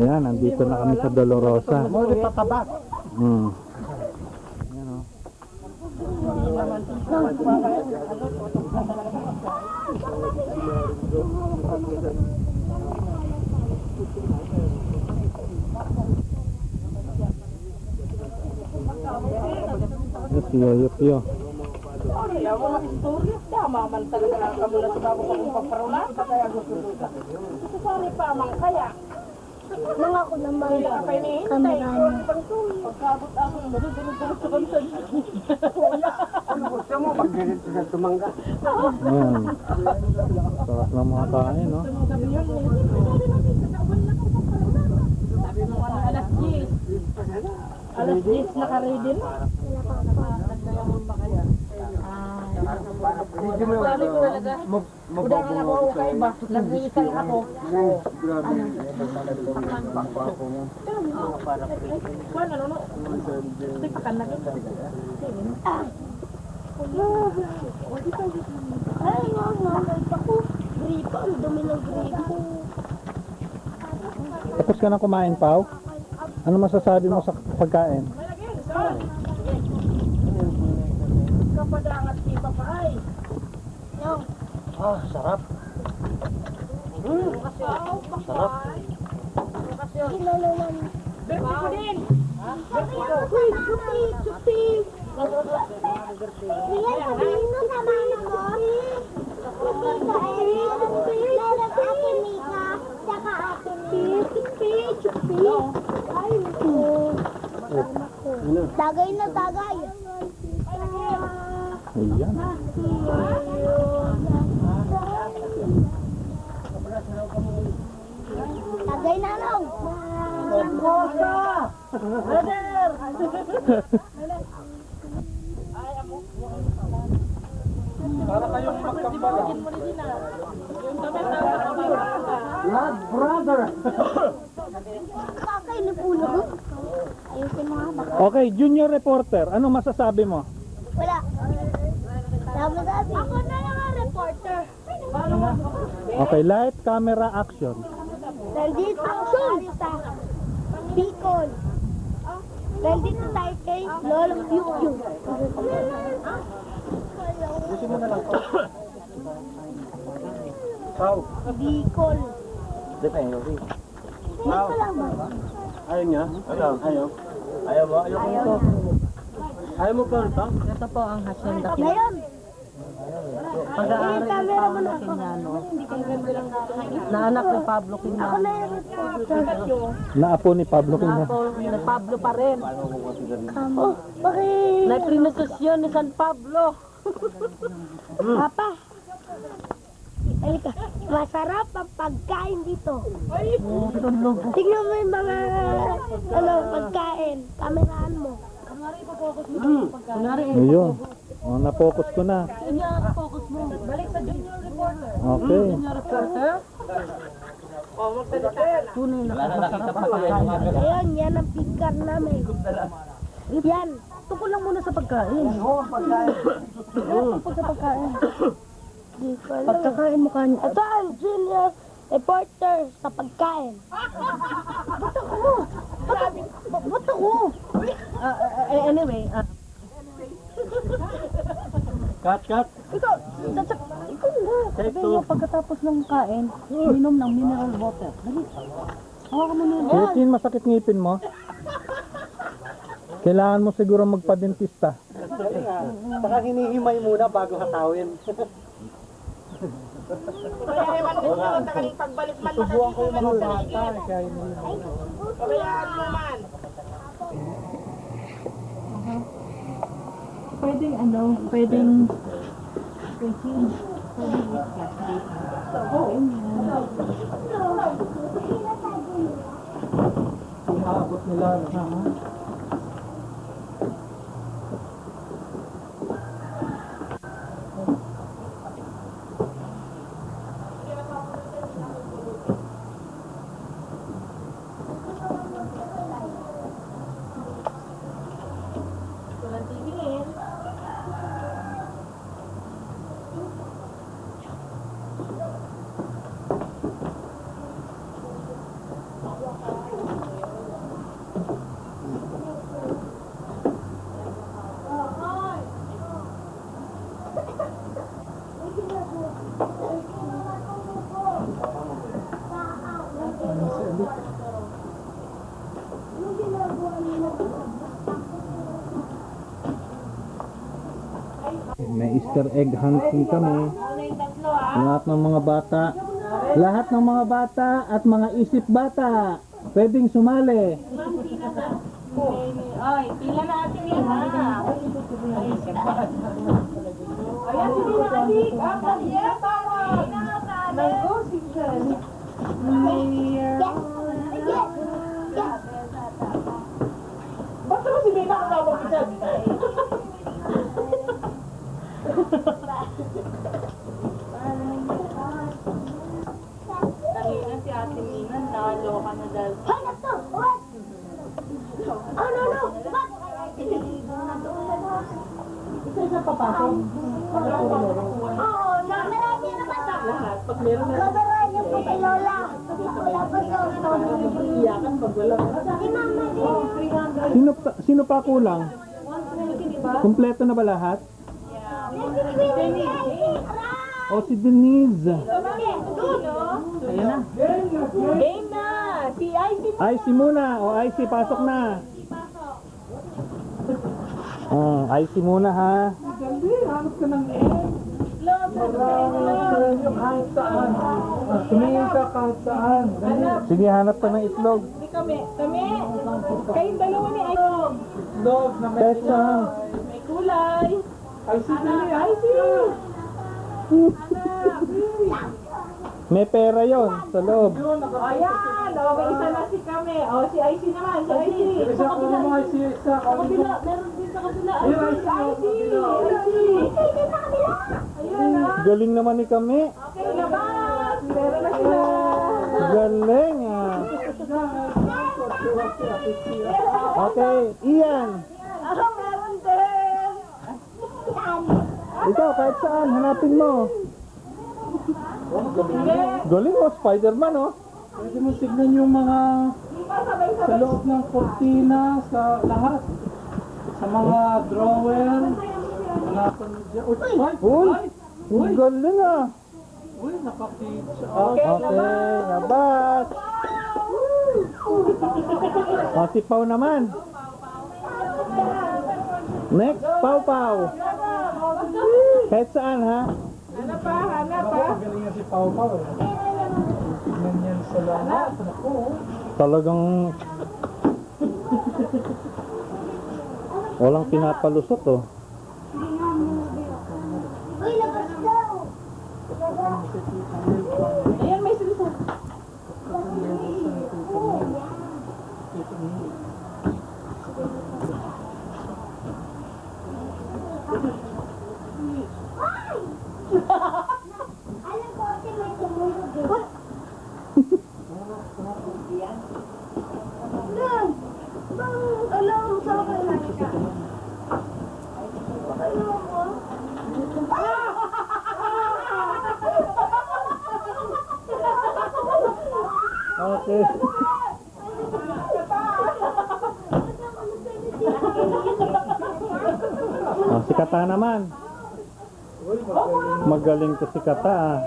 Ayan, nandito na kami sa Dolorosa. Muli patabak. Ayan o. Yes, yo. Kaya mo na istorya, tama man talaga kamo na sa babo kong paparula, kaya gusto ko. Sorry pa man kaya. Nang ako naman kamera niya. Pagkabot ako, madudulog-dulog sa kansan. Ano gusto mo? Pag-dirit sa tumangga. Ayan. Sarap ng mga kain, no? Sabi mo alas 10. Alas 10 naka-ready na. Hindi mo Sabi ko talaga, udangan ako kay iba, nag-iisang ako. Kuwan, ano no? Ito pakan na kita. Ay, nga, ako. Gripo, ang dumi ng gripo. Tapos ka na kumain, Pao? Ano masasabi mo sa pagkain? Kapadangat iba pa ay. sarap. Sarap. Kinalaman. Berti ko din. Uy, chupi. Riyan, sabihin mo sa mama mo. Meron ate Mika, saka ate Chupi. Ay, tagay na tagay. Ayan. Tagay na lang. Bosa! Brother! Para kayong magkambala. Blood brother. Kakay na puno ko. Ayusin mo nga ba? Okay, junior reporter, ano masasabi mo? Wala. Ako na lang ang reporter. Okay, light, camera, action. Nandito tayo sa Bicol. Nandito tayo kay Lolo Piu. Gusto mo na lang to. Pao. Bicol. Depende. Dito lang ba? Ayaw niya? Ayaw. Ayaw ba? Ayaw ko. Ayaw mo pa ito? Ito po ang hasyenda. Ngayon. Pag-aaral ni Paolo Quiniano. Na anak ni Pablo Ako Quiniano. na yung reporter. Naapo ni Pablo Na Quiniano. Paolo ni Pablo pa rin. Oh, bakit? Na prinosesyon ni San Pablo. Papa. Halika. Masarap ang pagkain dito. Tingnan mo yung mga pagkain. Kameraan mo. Ayun. Oh, na-focus ko na. Focus mo. Balik sa junior reporter. Okay. Junior reporter? Tunay na masarap ang pagkain. Ayun, yan ang pigkar namin. Yan. Tukol lang muna sa pagkain. Tukol sa pagkain. Pagkakain mo kanya. Ito ang junior reporter sa pagkain. Ba't ako? Anyway, Cut. Ikaw na. sabi niyo pagkatapos ng kain, minom ng mineral water. Dali. Hawakan mo nila. Yukin, masakit ngipin mo? Kailangan mo siguro magpa-dentista. Saka hinihimay muna bago hatawin. Subuhan ko yung mga bata. Kaya hinihimay. Pwedeng pwedeng Inaabot nila. May Easter egg hunting kami. Lahat ng mga bata. Lahat ng mga bata at mga isip bata. Pwedeng sumali. Ay, pila na ating yan ha. Ayan, sige na adik. Apat yan, tawag. Nag-go-season. Ba't naman si Bina ang tawag isa? Kanina si Ate Mina, nakaloka na dahil. Isa papasok. Oo, namarami na bata. Lahat. Pag meron na Kabaran niyo po kay Lola. Wala pa sa iyakan, pag wala. Si Mama din. Sino pa kulang? Kumpleto na ba lahat? O si Denise. Ayan na. Game na! Si Icy mo. IC muna. O IC, pasok na. IC muna ha. Hanap ka ng egg. Kahit saan. Tumingin ka kahit saan. Sige, hanap ka ng itlog. Hindi kami. Kayong dalawa ni Icy. Dog na may Petsa. May kulay. Icy Icy! May pera yon sa loob. Ayan! Okay, isa na si kami. O, si Icy naman. Si Icy. Isa ko na mga isa. Sa kabila. Meron din sa kabila. Ayun, Si Icy. Ayun na. Galing naman ni kami. Okay, labas. Meron na sila. Galing ah. Okay, Ian. Meron din. Ikaw, kahit saan, hanapin mo. Galing mo, Spider-Man oh. Pwede mo tignan yung mga sa loob ng kortina, sa lahat. Sa mga drawer. Hanapan mo dyan. Uy, galing ah. Uy, nakapit siya. Okay, labas. O, si Pau naman. Next, Pau Pau. Kahit saan ha. Hanap pa. Galing nga si Pau Pau eh. Tignan yan sa lahat. Naku. Talagang walang pinapalusot oh. Uy, labas daw. Ayan, may silisa. Alam ko kasi may tumulog eh. Alam sa akin. Alam mo? Okay. Si Kata naman. Magaling to si Kata ah.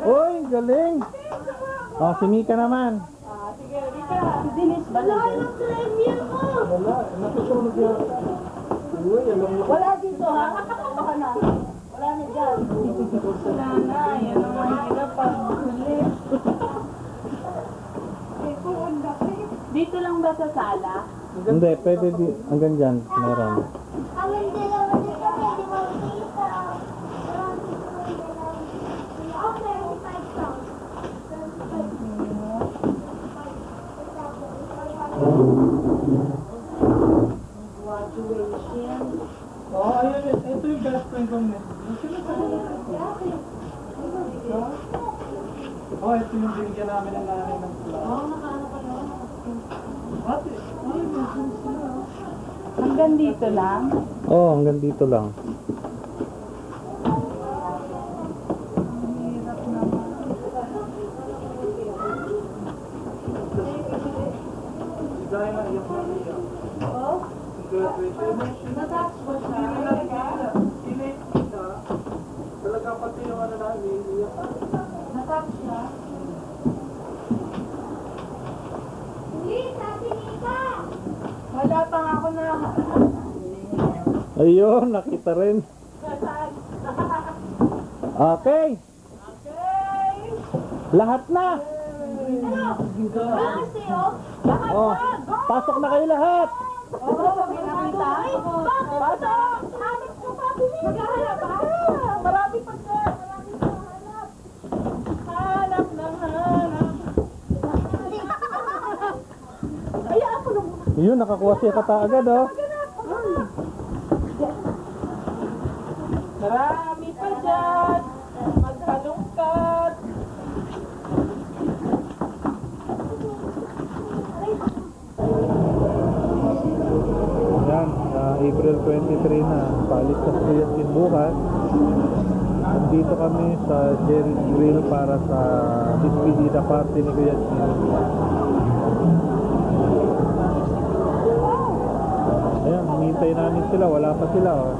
Uy, galing. Si Mika naman. Sige, Rika. Si Denise ba na? Wala. Natusunog yan. Uy, alam mo. Wala dito ha? Baka na. Wala na dyan. Wala na. Yan ang mahirap pag ulit. Dito lang ba sa sala? Hindi, pwede hanggang dyan. Meron. Ang hindi naman dito, pwede mo makita. Okay, 5 pounds. Graduation. Ayun. Ito yung best friend ko niya. Ito yung binigyan namin ng nanay ng pula. Nakaano ka na? Ate, meron sila. Hanggang dito lang? Hanggang dito lang. Dahil na iyak na iyak. Graduation. Natouch ba siya? Inate kita. Talaga pati yung ano namin, iyak. Natouch siya? Wala pa nga ako na. Ayun, nakita rin. Okay. Lahat na. Oh, pasok na kayo lahat. Maghahanap ba? Marami pa sir. Marami pa hanap. Hanap ng hanap. Kaya ako na muna. Yun, nakakuha siya kata agad, oh. Marami pa dyan. Magkalungkat. Yan, April 23 na. Palit sa Kuyatin bukas. Nandito kami sa Jerry's Grill para sa despedida party ni Kuyatin. Ayan, hinihintay namin sila. Wala pa sila, oh.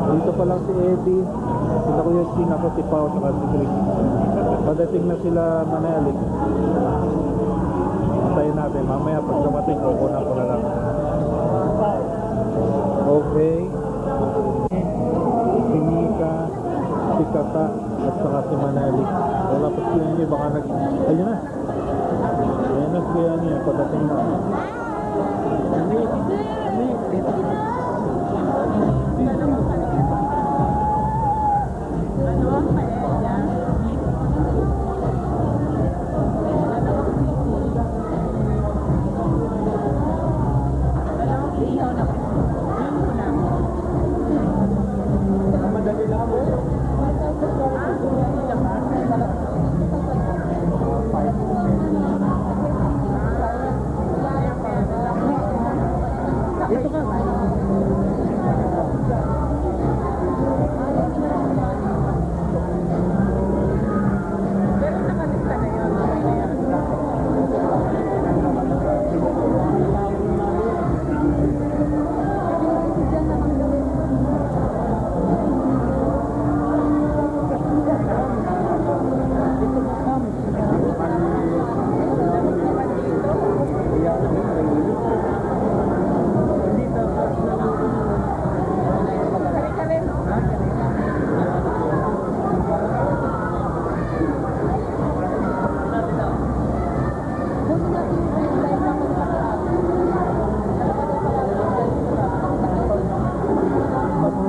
Dito pa lang si Eddie, sila Kuyatin, ako si Pao, saka si Chris. Padating na sila Manalik. Hintayin natin. Mamaya pag dumating, kukunan ko na lang. Okay. Si Mika, si Kata, at saka si Manalik. Wala pa sila niyo, baka ayun na. Ayun na sila niya, padating na.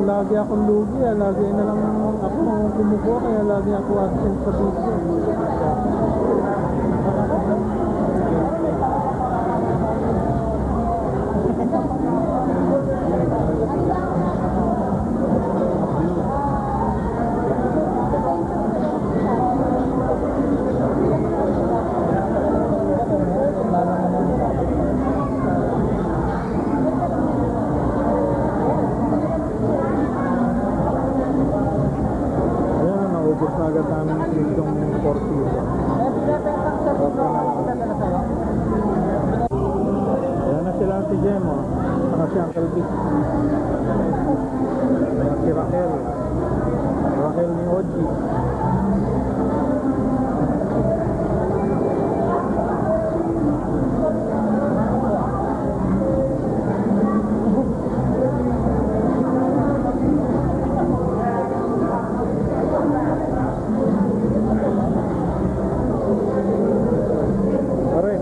Lagi akong lugi, lagi na lang ako kumukuha, kaya lagi ako absent sa video. Naubos na agad namin yung 40. Ayan na sila si Jemo, saka si Uncle Vic. Ayan si Raquel. Raquel ni Oji.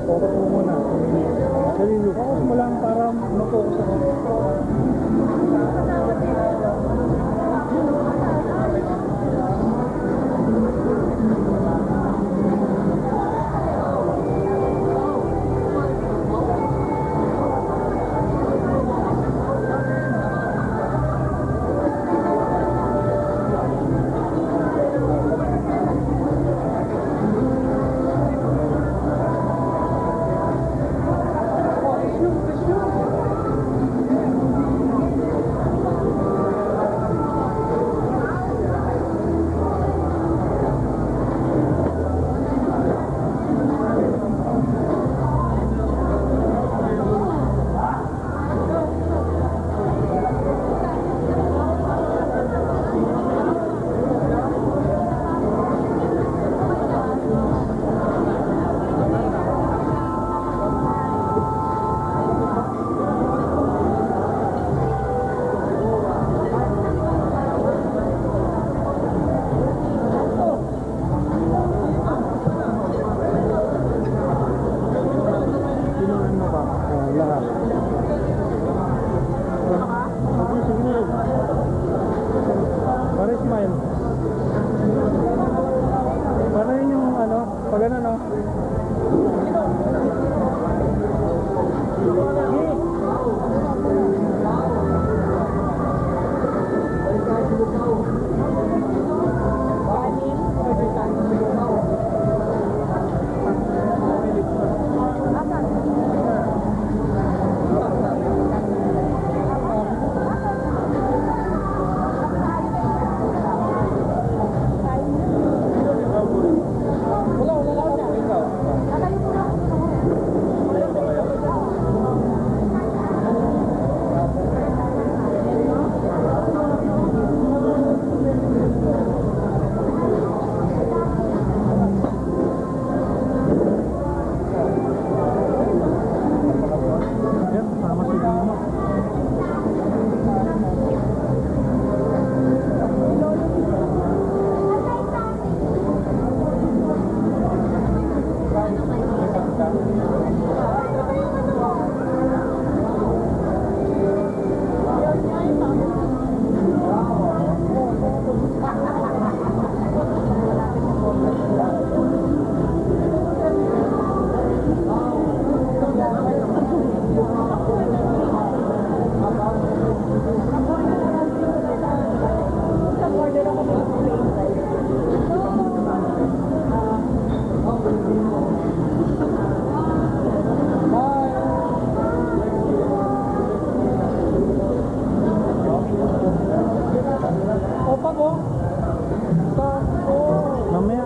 Focus mo muna. Focus mo lang para mag-focus ako.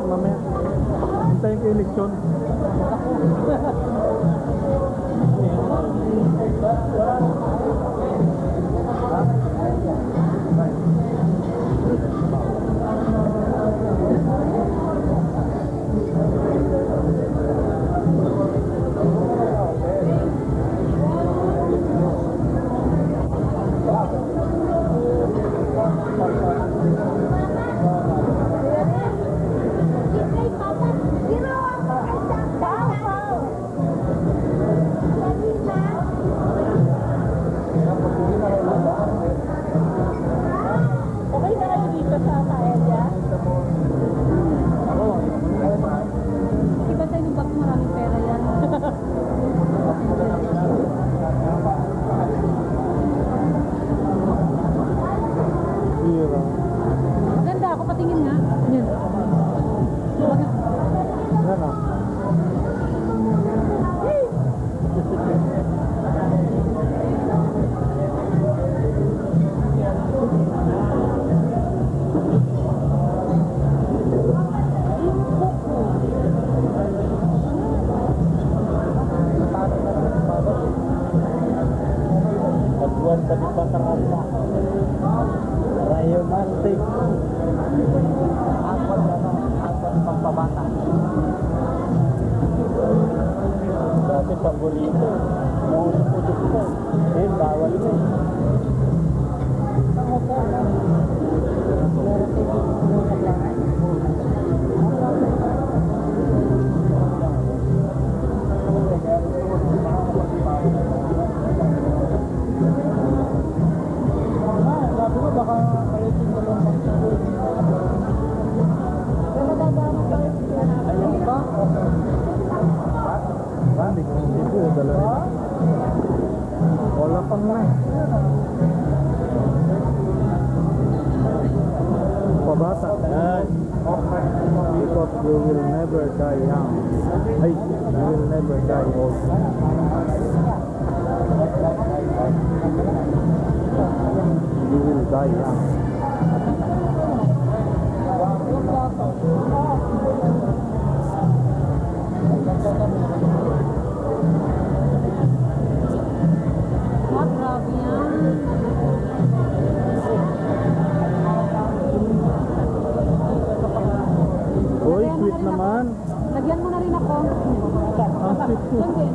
Mamaya. Hintayin ko yung eleksyon. Okay na kayo dito sa Paella? Iba tayo ng bag, maraming pera yan. Hira. Maganda ako, patingin nga. Yan. Yan ah. Pagbuwan pa di patangan na. Rayo Mastic. Apat pampabata. Dati paborito. Mga produkto. Bawal na eh. Hindi ko hindi dalawa. Wala pang na. Pabata. Because you will never die young. Ay, you will never die old. You will die young. Grabe yan. Boy, sweet naman. Lagyan mo na rin ako. Ang sweet ko. Yan din.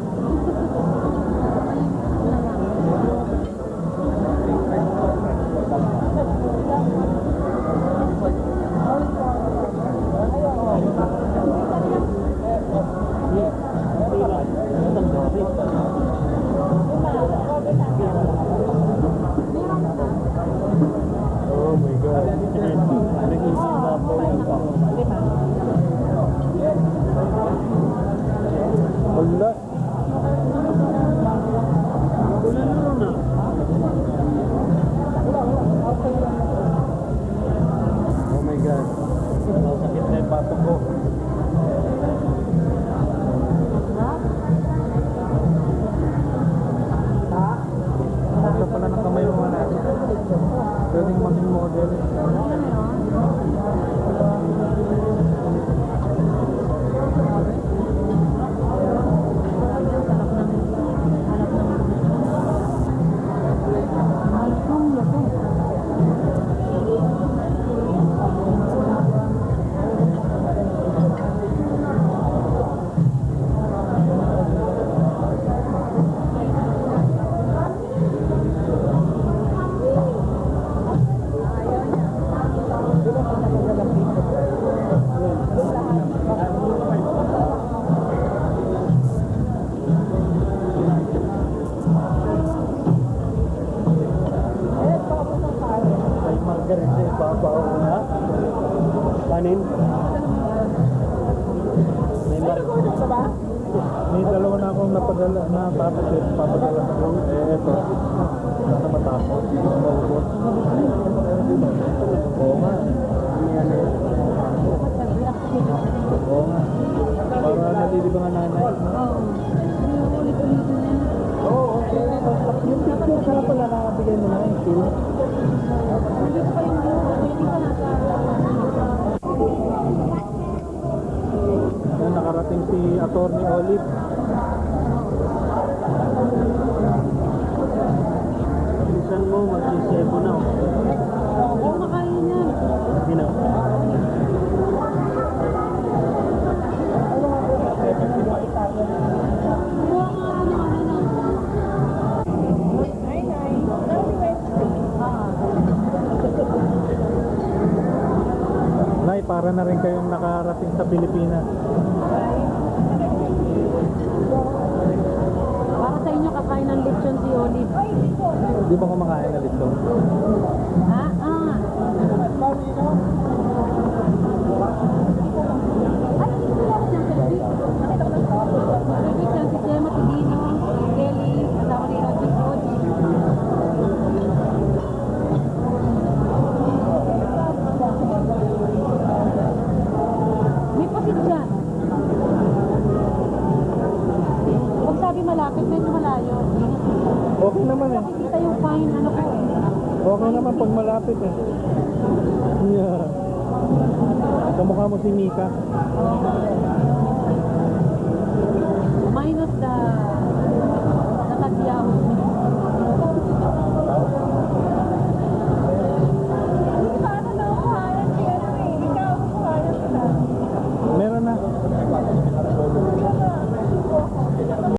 Oh my God. Wala. kanin? May dalawa na akong napadala na papadala ko. Eto. Sana matapos. Maubos. Oo nga. Oo nga. Para nalilibang ang nanay. Oo, okay. Yung picture sana pala nakabigay mo na yung film. Ayan, nakarating si Attorney Olive. Minsan mo, mag-isebo na. Oo, makain yan. Ginaw. Nay, para na rin kayong nakarating sa Pilipinas. Para sa inyo, kakain ng lechon si Olive. Di ba kumakain na dito? Ah, ah. Si Gemma Tidino, si Kelly, kasama ni Roger Coach. May pasit dyan. Huwag sabi malapit, medyo malayo. Okay naman eh. Nakikita yung fine, ano ko eh. Okay naman pag malapit eh. Yeah. Kamukha mo si Mika.